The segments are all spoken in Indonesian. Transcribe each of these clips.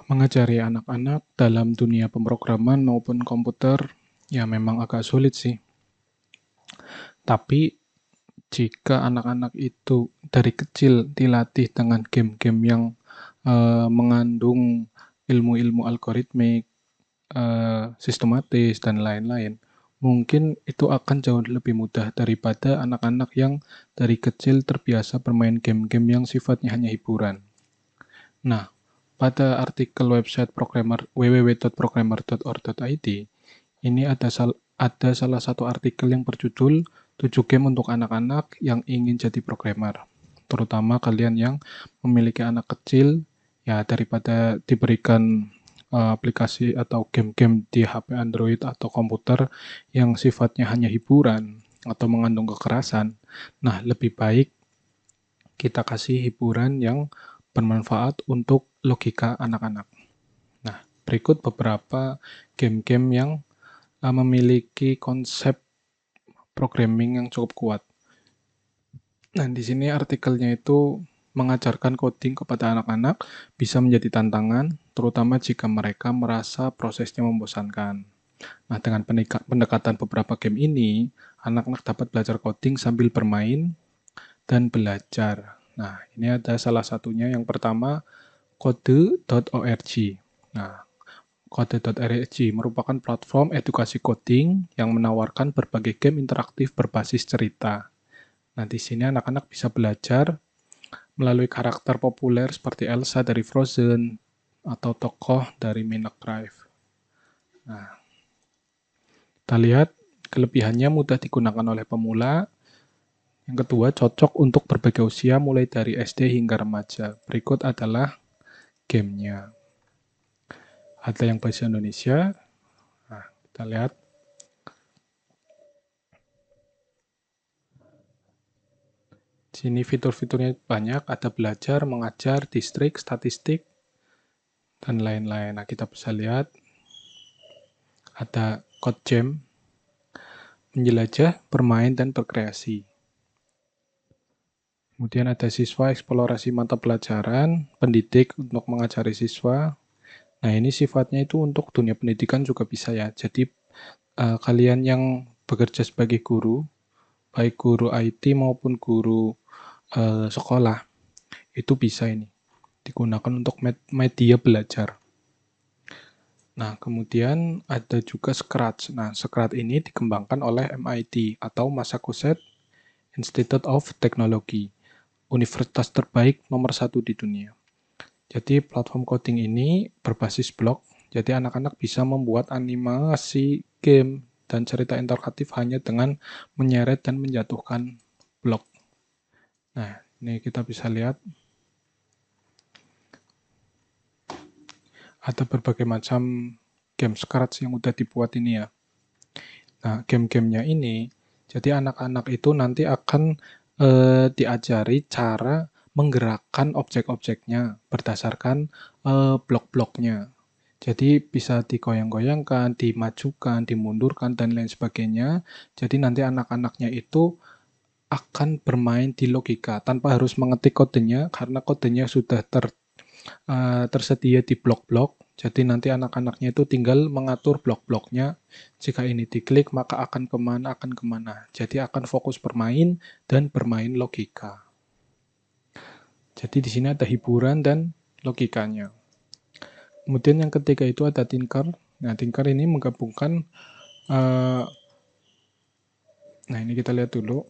Mengajari anak-anak dalam dunia pemrograman maupun komputer ya memang agak sulit sih. Tapi jika anak-anak itu dari kecil dilatih dengan game-game yang mengandung ilmu-ilmu algoritmik, sistematis dan lain-lain, mungkin itu akan jauh lebih mudah daripada anak-anak yang dari kecil terbiasa bermain game-game yang sifatnya hanya hiburan. Nah, pada artikel website programmer www.programmer.org.id, ini ada salah satu artikel yang berjudul 7 game untuk anak-anak yang ingin jadi programmer. Terutama kalian yang memiliki anak kecil, ya daripada diberikan aplikasi atau game-game di HP Android atau komputer yang sifatnya hanya hiburan atau mengandung kekerasan. Nah, lebih baik kita kasih hiburan yang bermanfaat untuk logika anak-anak. Nah, berikut beberapa game-game yang memiliki konsep programming yang cukup kuat. Nah, di sini artikelnya itu mengajarkan coding kepada anak-anak bisa menjadi tantangan, terutama jika mereka merasa prosesnya membosankan. Nah, dengan pendekatan beberapa game ini, anak-anak dapat belajar coding sambil bermain dan belajar. Nah, ini ada salah satunya. Yang pertama, kode.org. Nah, kode.org merupakan platform edukasi coding yang menawarkan berbagai game interaktif berbasis cerita. Nah, di sini anak-anak bisa belajar melalui karakter populer seperti Elsa dari Frozen atau tokoh dari Minecraft. Nah, kita lihat kelebihannya mudah digunakan oleh pemula. Yang kedua, cocok untuk berbagai usia mulai dari SD hingga remaja. Berikut adalah gamenya. Ada yang bahasa Indonesia. Nah, kita lihat. Sini fitur-fiturnya banyak, ada belajar, mengajar, distrik, statistik, dan lain-lain. Nah, kita bisa lihat ada code jam, menjelajah, bermain, dan berkreasi. Kemudian ada siswa eksplorasi mata pelajaran, pendidik untuk mengajari siswa. Nah, ini sifatnya itu untuk dunia pendidikan juga bisa ya. Jadi, kalian yang bekerja sebagai guru, baik guru IT maupun guru sekolah, itu bisa ini digunakan untuk media belajar. Nah, kemudian ada juga Scratch. Nah, Scratch ini dikembangkan oleh MIT atau Massachusetts Institute of Technology, universitas terbaik nomor 1 di dunia. Jadi, platform coding ini berbasis blok, jadi anak-anak bisa membuat animasi, game, dan cerita interaktif hanya dengan menyeret dan menjatuhkan blok. Nah, ini kita bisa lihat ada berbagai macam game Scratch yang udah dibuat ini ya. Nah, game-gamenya ini, jadi anak-anak itu nanti akan diajari cara menggerakkan objek-objeknya berdasarkan blok-bloknya. Jadi bisa digoyang-goyangkan, dimajukan, dimundurkan, dan lain sebagainya. Jadi nanti anak-anaknya itu akan bermain di logika tanpa harus mengetik kodenya karena kodenya sudah tersedia di blok-blok. Jadi nanti anak-anaknya itu tinggal mengatur blok-bloknya. Jika ini diklik maka akan kemana. Jadi akan fokus bermain dan bermain logika. Jadi di sini ada hiburan dan logikanya. Kemudian yang ketiga itu ada Tinker. Nah, Tinker ini menggabungkan nah ini kita lihat dulu.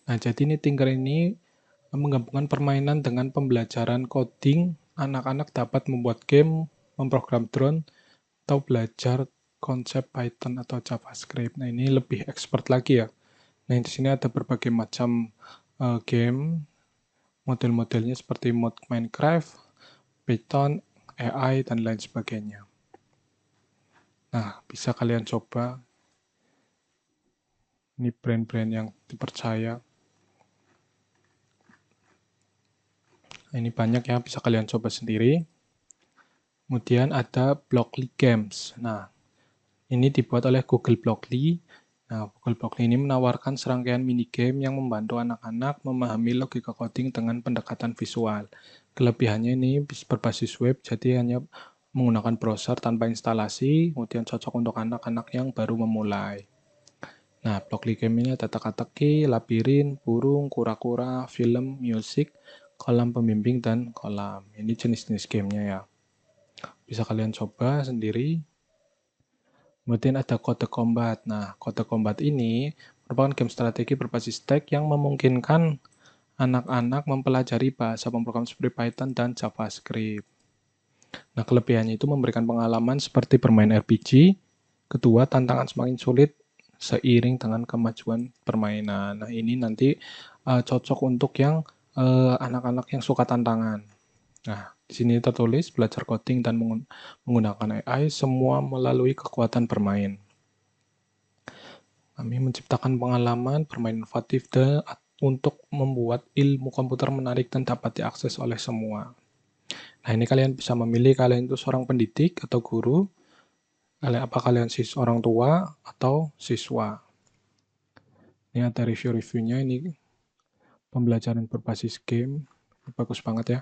Nah, jadi ini Tinker ini menggabungkan permainan dengan pembelajaran coding. Anak-anak dapat membuat game, memprogram drone, atau belajar konsep Python atau JavaScript. Nah, ini lebih expert lagi ya. Nah, di sini ada berbagai macam game, model-modelnya seperti mode Minecraft, Python, AI, dan lain sebagainya. Nah, bisa kalian coba. Ini brand-brand yang dipercaya. Nah, ini banyak ya, bisa kalian coba sendiri. Kemudian ada Blockly Games. Nah, ini dibuat oleh Google Blockly. Nah, Google Blockly ini menawarkan serangkaian minigame yang membantu anak-anak memahami logika coding dengan pendekatan visual. Kelebihannya ini berbasis web, jadi hanya menggunakan browser tanpa instalasi, kemudian cocok untuk anak-anak yang baru memulai. Nah, blok game ini ada teka-teki, labirin, burung, kura-kura, film, musik, kolam pembimbing, dan kolam. Ini jenis-jenis gamenya ya. Bisa kalian coba sendiri. Kemudian ada kode combat. Nah, kode combat ini merupakan game strategi berbasis teks yang memungkinkan anak-anak mempelajari bahasa pemrograman seperti Python dan JavaScript. Nah, kelebihannya itu memberikan pengalaman seperti bermain RPG. Kedua, tantangan semakin sulit seiring dengan kemajuan permainan. Nah, ini nanti cocok untuk yang anak-anak yang suka tantangan. Nah, di sini tertulis belajar coding dan menggunakan AI semua melalui kekuatan bermain. Kami menciptakan pengalaman bermain inovatif dan untuk membuat ilmu komputer menarik dan dapat diakses oleh semua. Nah, ini kalian bisa memilih kalian itu seorang pendidik atau guru, apa kalian orang tua atau siswa. Ini ada review-reviewnya, ini pembelajaran berbasis game, bagus banget ya.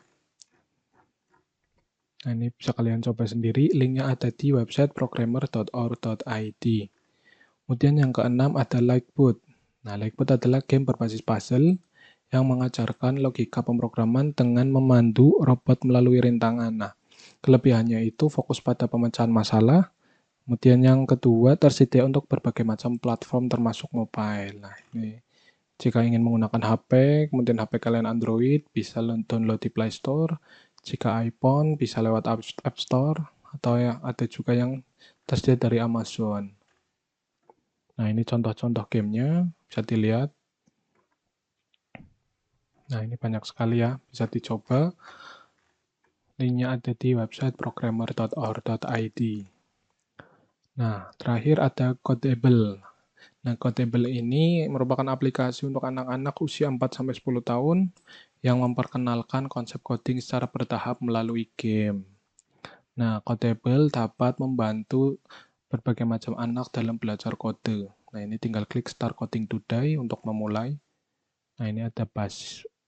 Nah, ini bisa kalian coba sendiri, linknya ada di website programmer.or.id. Kemudian yang keenam ada Lightboot. Nah, Lightboot adalah game berbasis puzzle yang mengajarkan logika pemrograman dengan memandu robot melalui rintangan. Nah, kelebihannya itu fokus pada pemecahan masalah. Kemudian yang kedua, tersedia untuk berbagai macam platform termasuk mobile. Nah, ini jika ingin menggunakan HP, kemudian HP kalian Android, bisa download di Play Store. Jika iPhone, bisa lewat App Store. Atau ya, ada juga yang tersedia dari Amazon. Nah, ini contoh-contoh gamenya, bisa dilihat. Nah, ini banyak sekali ya, bisa dicoba. Linknya ada di website programmer.or.id. Nah, terakhir ada Codable. Nah, Codable ini merupakan aplikasi untuk anak-anak usia 4-10 tahun yang memperkenalkan konsep coding secara bertahap melalui game. Nah, Codable dapat membantu berbagai macam anak dalam belajar kode. Nah, ini tinggal klik Start Coding Today untuk memulai. Nah, ini ada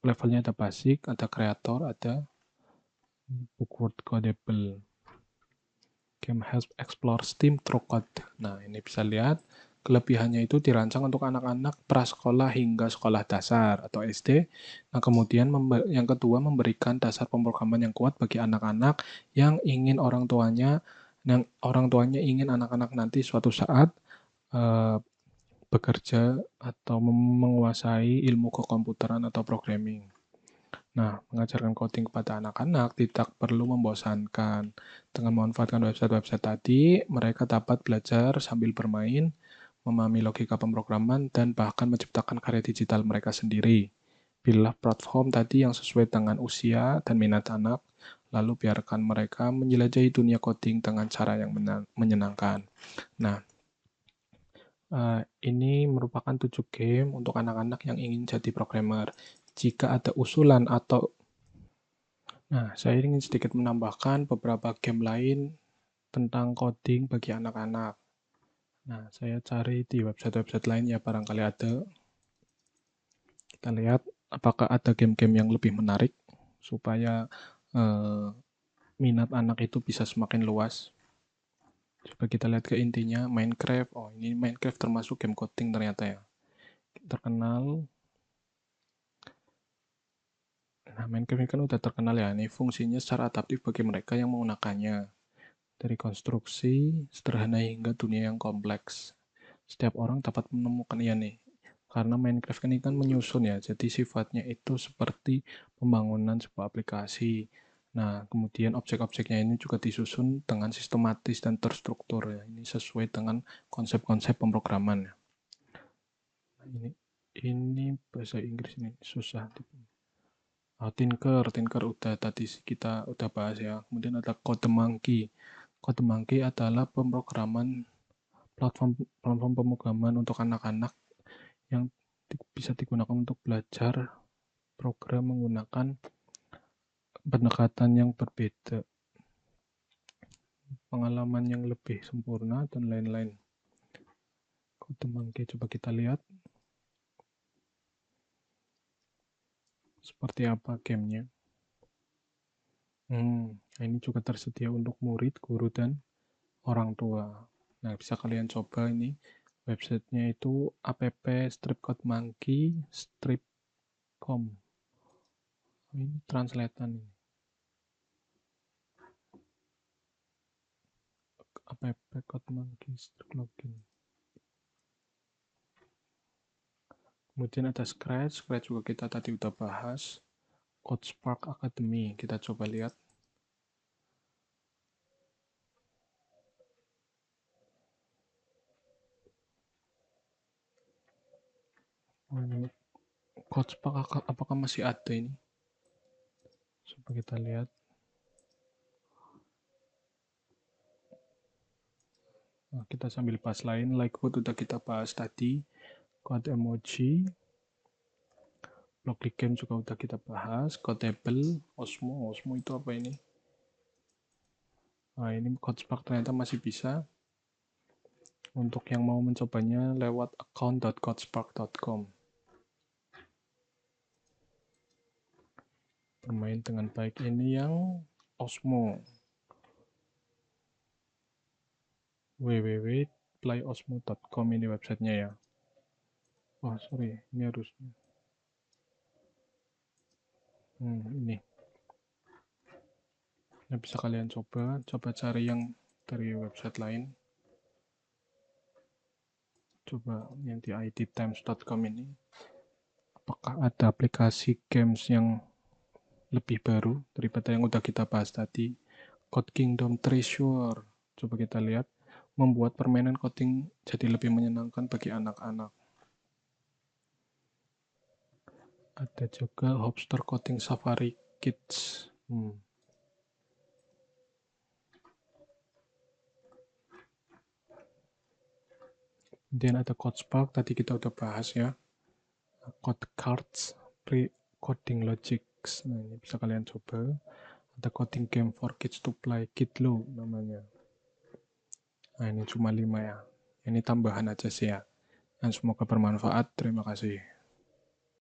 levelnya ada basic, ada creator, ada backward codable. Game helps explore STEAM through code. Nah, ini bisa lihat kelebihannya itu dirancang untuk anak-anak prasekolah hingga sekolah dasar atau SD. Nah, kemudian yang kedua memberikan dasar pemrograman yang kuat bagi anak-anak yang ingin orang tuanya ingin anak-anak nanti suatu saat bekerja atau menguasai ilmu kekomputeran atau programming. Nah, mengajarkan coding kepada anak-anak tidak perlu membosankan. Dengan memanfaatkan website-website tadi, mereka dapat belajar sambil bermain, memahami logika pemrograman, dan bahkan menciptakan karya digital mereka sendiri. Pilihlah platform tadi yang sesuai dengan usia dan minat anak, lalu biarkan mereka menjelajahi dunia coding dengan cara yang menyenangkan. Nah, ini merupakan 7 game untuk anak-anak yang ingin jadi programmer. Jika ada usulan atau saya ingin sedikit menambahkan beberapa game lain tentang coding bagi anak-anak. Nah, saya cari di website-website lain ya, barangkali ada. Kita lihat apakah ada game-game yang lebih menarik supaya minat anak itu bisa semakin luas. Coba kita lihat ke intinya, Minecraft. Oh, ini Minecraft termasuk game coding ternyata ya. Terkenal. Nah, Minecraft ini kan udah terkenal ya. Ini fungsinya secara adaptif bagi mereka yang menggunakannya. Dari konstruksi sederhana hingga dunia yang kompleks. Setiap orang dapat menemukan nih. Karena Minecraft ini kan menyusun ya, jadi sifatnya itu seperti pembangunan sebuah aplikasi. Nah, kemudian objek-objeknya ini juga disusun dengan sistematis dan terstruktur ya. Ini sesuai dengan konsep-konsep pemrograman. Nah, ini bahasa Inggris ini susah. Tinker udah tadi kita udah bahas ya. Kemudian ada CodeMonkey. CodeMonkey adalah platform pemrograman untuk anak-anak yang bisa digunakan untuk belajar program menggunakan pendekatan yang berbeda, pengalaman yang lebih sempurna, dan lain-lain. CodeMonkey, coba kita lihat seperti apa gamenya. Nah ini juga tersedia untuk murid, guru, dan orang tua. Nah, bisa kalian coba ini. Websitenya itu app.stripcodemonkey.com. Ini translatean ini. app.codemonkey.login. Kemudian ada Scratch. Scratch juga kita tadi udah bahas. CodeSpark Academy. Kita coba lihat. CodeSpark apakah masih ada ini? Coba kita lihat. Nah, kita sambil bahas lain. Likecode udah kita bahas tadi. Code emoji. Logik game juga udah kita bahas. Codable. Osmo. Osmo itu apa ini? Nah, ini CodeSpark ternyata masih bisa. Untuk yang mau mencobanya lewat account.codespark.com. Bermain dengan baik ini yang Osmo. www.playosmo.com ini websitenya ya. Oh sorry, ini harusnya. Ini. Nah, bisa kalian coba cari yang dari website lain. Coba yang di idtimes.com ini. Apakah ada aplikasi games yang lebih baru daripada yang udah kita bahas tadi? Code Kingdom Treasure. Coba kita lihat. Membuat permainan coding jadi lebih menyenangkan bagi anak-anak. Ada juga Hopster Coding Safari Kids. Kemudian ada CodeSpark, tadi kita udah bahas ya. Code Cards, Pre-Coding Logics. Nah, ini bisa kalian coba. Ada coding game for kids to play, Kidlo namanya. Nah, ini cuma 5 ya. Ini tambahan aja sih ya. Dan semoga bermanfaat. Terima kasih.